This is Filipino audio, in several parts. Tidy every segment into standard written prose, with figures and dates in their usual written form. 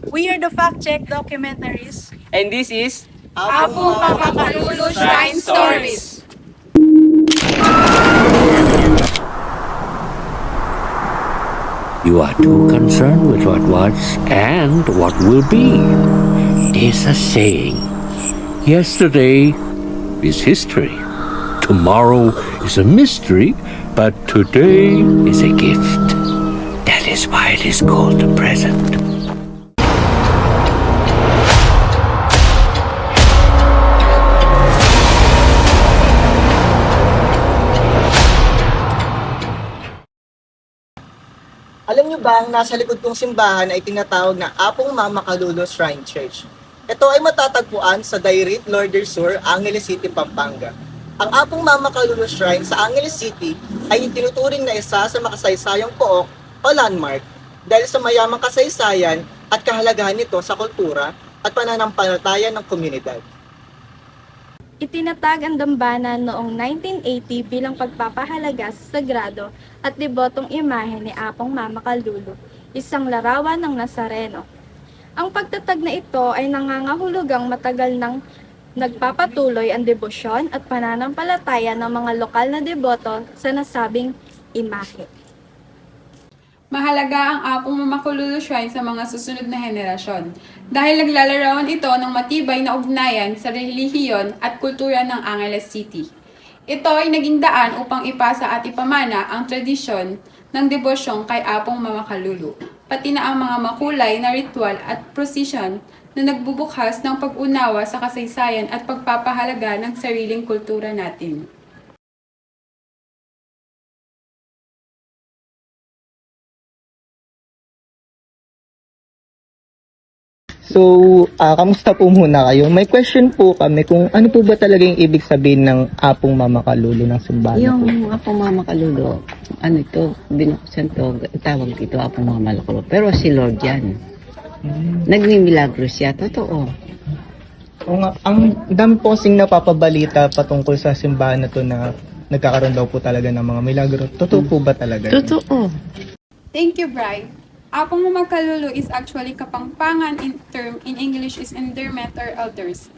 We are the Fact Check Documentaries. And this is Apo Mamakalulu Shrine Stories. You are too concerned with what was and what will be. It is a saying. Yesterday is history. Tomorrow is a mystery, but today is a gift. That is why it is called the present. Alam niyo ba ang nasa likod kong simbahan ay tinatawag na Apong Mamakalulu Shrine Church. Ito ay matatagpuan sa Dairit, Lourdes Sur, Angeles City, Pampanga. Ang Apong Mamakalulu Shrine sa Angeles City ay itinuturing na isa sa makasaysayang pook o landmark dahil sa mayamang kasaysayan at kahalagahan nito sa kultura at pananampalataya ng komunidad. Itinatag ang dambana noong 1980 bilang pagpapahalaga sa sagrado at debotong imahe ni Apong Mamakalulu, isang larawan ng Nazareno. Ang pagtatag na ito ay nangangahulugang matagal nang nagpapatuloy ang debosyon at pananampalataya ng mga lokal na deboto sa nasabing imahe. Mahalaga ang Apong Mamakalulu Shrine sa mga susunod na henerasyon dahil naglalarawan ito ng matibay na ugnayan sa relihiyon at kultura ng Angeles City. Ito ay naging daan upang ipasa at ipamana ang tradisyon ng debosyon kay Apong Mamakalulu, pati na ang mga makulay na ritual at prosesyon na nagbubukas ng pag-unawa sa kasaysayan at pagpapahalaga ng sariling kultura natin. So, kamusta po muna kayo? May question po kami kung ano po ba talaga yung ibig sabihin ng Apong Mamakalulu ng simbahan po? Yung Apong Mamakalulu, ano ito, binuksan to, tawag ito Apong Mamakalulu. Pero si Lord yan. Nagmimilagro siya, totoo. O nga, ang dami po kasing napapabalita patungkol sa simbahan na to na nagkakaroon daw po talaga ng mga milagro. Totoo po ba talaga? Totoo. Thank you, Bri. Apong Mamakalulu is actually kapangpangan in term in English is endearment or elders.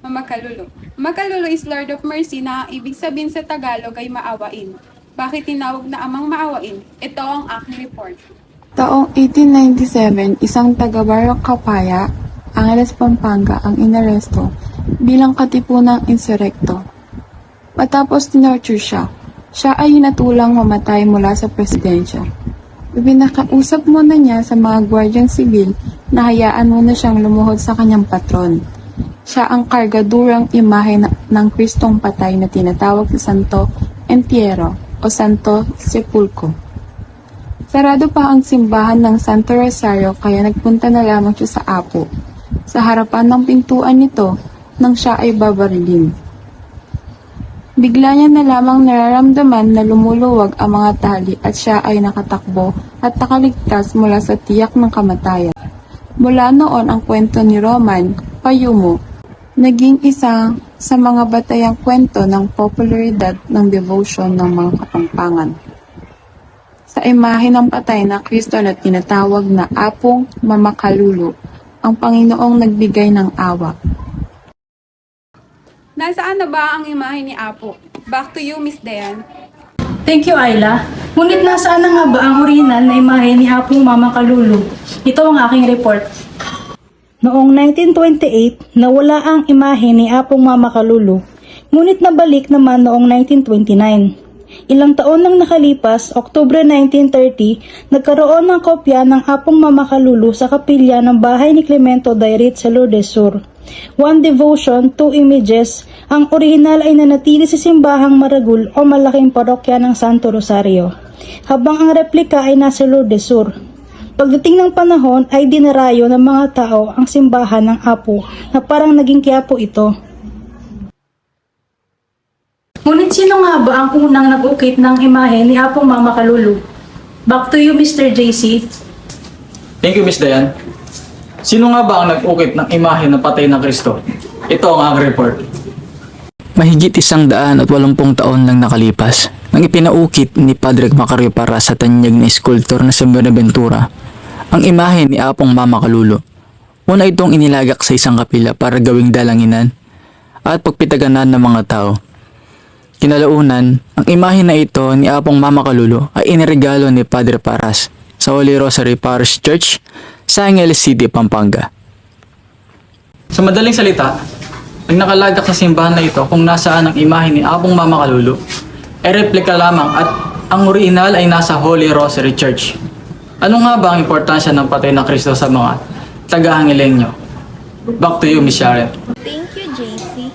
Mamakalulu. Mamakalulu is Lord of Mercy na ang ibig sabihin sa Tagalog ay maawain. Bakit tinawag na amang maawain? Ito ang aking report. Taong 1897, isang taga-Barok Kapaya, Angeles, Pampanga ang inaresto bilang katipunang insurekto. Matapos tinorture siya ay hinatulang mamatay mula sa presidensya. Ibinakausap muna niya sa mga gwardyang sibil na hayaan muna siyang lumuhod sa kanyang patron. Siya ang kargadurang imahe ng Kristong patay na tinatawag na Santo Entierro o Santo Sepulcro. Sarado pa ang simbahan ng Santo Rosario kaya nagpunta na lamang siya sa Apo. Sa harapan ng pintuan nito nang siya ay babarilin. Bigla niya na lamang nararamdaman na lumuluwag ang mga tali at siya ay nakatakbo at nakaligtas mula sa tiyak ng kamatayan. Mula noon ang kwento ni Roman Payumo, naging isa sa mga batayang kwento ng popularidad ng devotion ng mga Kapampangan. Sa imahe ng patay na Kristo na tinatawag na Apong Mamakalulu, ang Panginoong nagbigay ng awa. Nasaan na ba ang imahe ni Apo? Back to you, Miss Dayan. Thank you, Ayla. Ngunit nasaan na nga ba ang orihinal na imahe ni Apong Mamakalulu? Ito ang aking report. Noong 1928, nawala ang imahe ni Apong Mamakalulu, ngunit nabalik naman noong 1929. Ilang taon nang nakalipas, Oktubre 1930, nagkaroon ng kopya ng Apong Mamakalulu sa kapilya ng bahay ni Clemento Dairit sa Lourdes Sur. One devotion, two images, ang orihinal ay nanatili sa simbahang Maragul o malaking parokya ng Santo Rosario, habang ang replika ay nasa Lourdes Sur. Pagdating ng panahon ay dinarayo ng mga tao ang simbahan ng Apo na parang naging Quiapo ito. Ngunit sino nga ba ang unang nag-ukit ng imahe ni Apong Mamakalulu? Back to you, Mr. JC. Thank you, Miss Dayan. Sino nga ba ang nag-ukit ng imahe ng patay ng Kristo? Ito ang aking report. mahigit 180 taon lang nakalipas nang ipinaukit ni Padre Macario para sa tanyag na skulptor na si Buenaventura ang imahe ni Apong Mamakalulu Una itong inilagak sa isang kapila para gawing dalanginan at pagpitaganan ng mga tao. Kinalaunan, ang imahe na ito ni Apong Mama Kalulu ay iniregalo ni Padre Paras sa Holy Rosary Parish Church sa Angeles City, Pampanga. Sa madaling salita, ang nakalagak sa simbahan na ito kung nasaan ang imahe ni Apong Mama Kalulu ay replika lamang at ang original ay nasa Holy Rosary Church. Ano nga ba ang importansya ng patay na Kristo sa mga taga-Angelenyo? Back to you, Miss Sharon. Thank you, JC.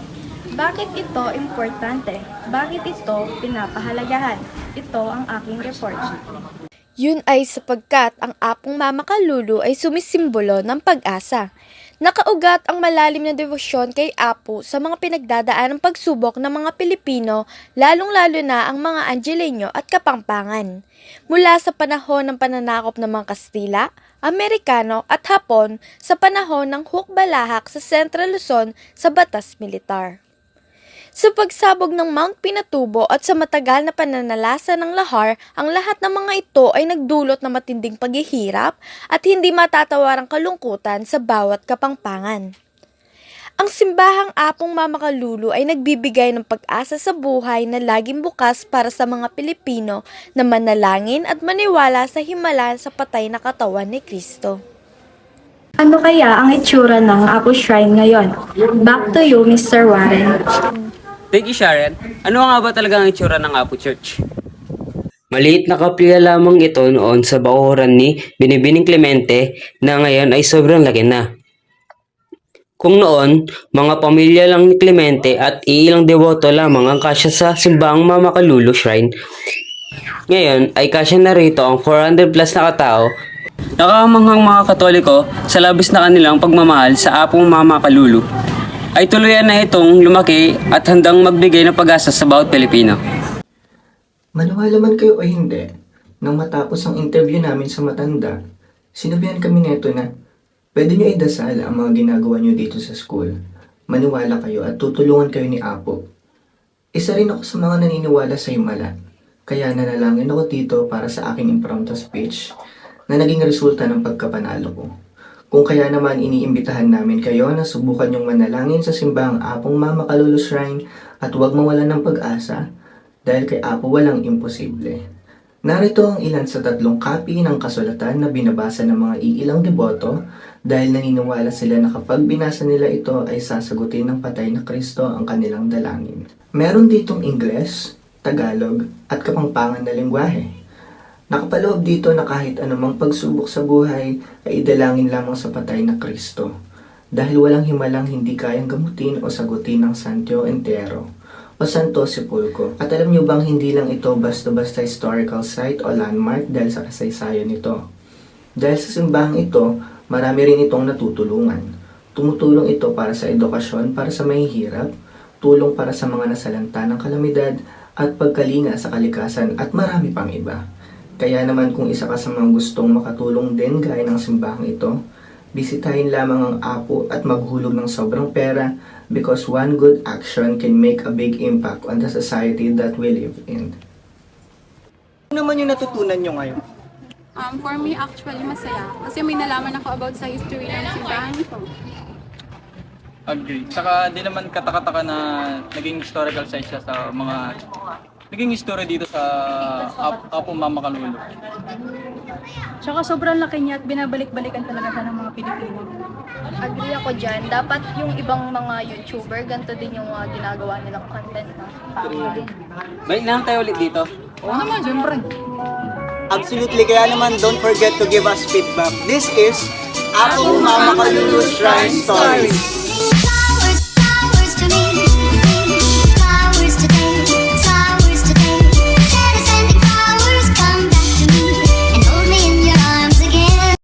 Bakit ito importante? Bakit ito pinapahalagahan? Ito ang aking report. Yun ay sapagkat ang Apong Mama Kalulu ay sumisimbolo ng pag-asa. Nakaugat ang malalim na devosyon kay Apo sa mga pinagdadaan ng pagsubok ng mga Pilipino, lalong-lalo na ang mga Angelenyo at Kapampangan. Mula sa panahon ng pananakop ng mga Kastila, Amerikano at Hapon sa panahon ng hukbalahak sa Central Luzon sa batas militar. Sa pagsabog ng Mount Pinatubo at sa matagal na pananalasa ng lahar, ang lahat ng mga ito ay nagdulot ng matinding paghihirap at hindi matatawarang kalungkutan sa bawat Kapampangan. Ang simbahang Apong Mama Kalulu ay nagbibigay ng pag-asa sa buhay na laging bukas para sa mga Pilipino na manalangin at maniwala sa himala sa patay na katawan ni Kristo. Ano kaya ang itsura ng Apo Shrine ngayon? Back to you, Mr. Warren. Thank you, Sharon. Ano nga ba talaga ang itsura ng Apo Church? Maliit na kapilya lamang ito noon sa bakuran ni Binibining Clemente na ngayon ay sobrang laki na. Kung noon, mga pamilya lang ni Clemente at iilang deboto lamang ang kasya sa simbahang Mama Kalulu Shrine, ngayon ay kasya na rito ang 400 plus na katao. Nakamanghang mga Katoliko sa labis na kanilang pagmamahal sa Apong Mama Kalulu ay tuluyan na itong lumaki at handang magbigay ng pag-asa sa bawat Pilipino. Maniwala man kayo o hindi, nang matapos ang interview namin sa matanda, sinabihan kami neto na pwede nyo idasal ang mga ginagawa nyo dito sa school. Maniwala kayo at tutulungan kayo ni Apo. Isa rin ako sa mga naniniwala sa himala, kaya nanalangin ako dito para sa aking impromptu speech na naging resulta ng pagkapanalo ko. Kung kaya naman iniimbitahan namin kayo na subukan yung manalangin sa simbahang Apong Mama Kalulu Shrine at huwag mawalan ng pag-asa dahil kay Apo walang imposible. Narito ang ilan sa 3 copy ng kasulatan na binabasa ng mga iilang deboto dahil naniniwala sila na kapag binasa nila ito ay sasagutin ng patay na Kristo ang kanilang dalangin. Meron ditong Ingles, Tagalog at Kapampangan na lengguwahe. Nakapaloob dito na kahit anumang pagsubok sa buhay ay idalangin lamang sa patay na Kristo dahil walang himalang hindi kayang gamutin o sagutin ng Santo Entero o Santo Sepulcro. At alam nyo bang hindi lang ito basta-basta historical site o landmark dahil sa kasaysayan nito? Dahil sa simbahang ito, marami rin itong natutulungan. Tumutulong ito para sa edukasyon para sa mahihirap, tulong para sa mga nasalanta ng kalamidad at pagkalinga sa kalikasan at marami pang iba. Kaya naman kung isa ka sa mga gustong makatulong din gaya ng simbahang ito, bisitahin lamang ang Apo at maghulog ng sobrang pera because one good action can make a big impact on the society that we live in. Ano naman yung natutunan nyo ngayon? For me, actually, masaya. Kasi may nalaman ako about sa history ng simbahan ito. Agree. Saka di naman katakataka na naging historical site siya sa mga naging history dito sa Apong Mama Kalulu. Tsaka sobrang laki niya at binabalik-balikan talaga siya ng mga Pilipino. Agree ako dyan. Dapat yung ibang mga YouTuber, ganito din yung mga ginagawa nilang content. Balik na lang tayo ulit dito. Oo naman, siyempre. Absolutely, kaya naman don't forget to give us feedback. This is Apong Mama Kalulu Shrine Stories.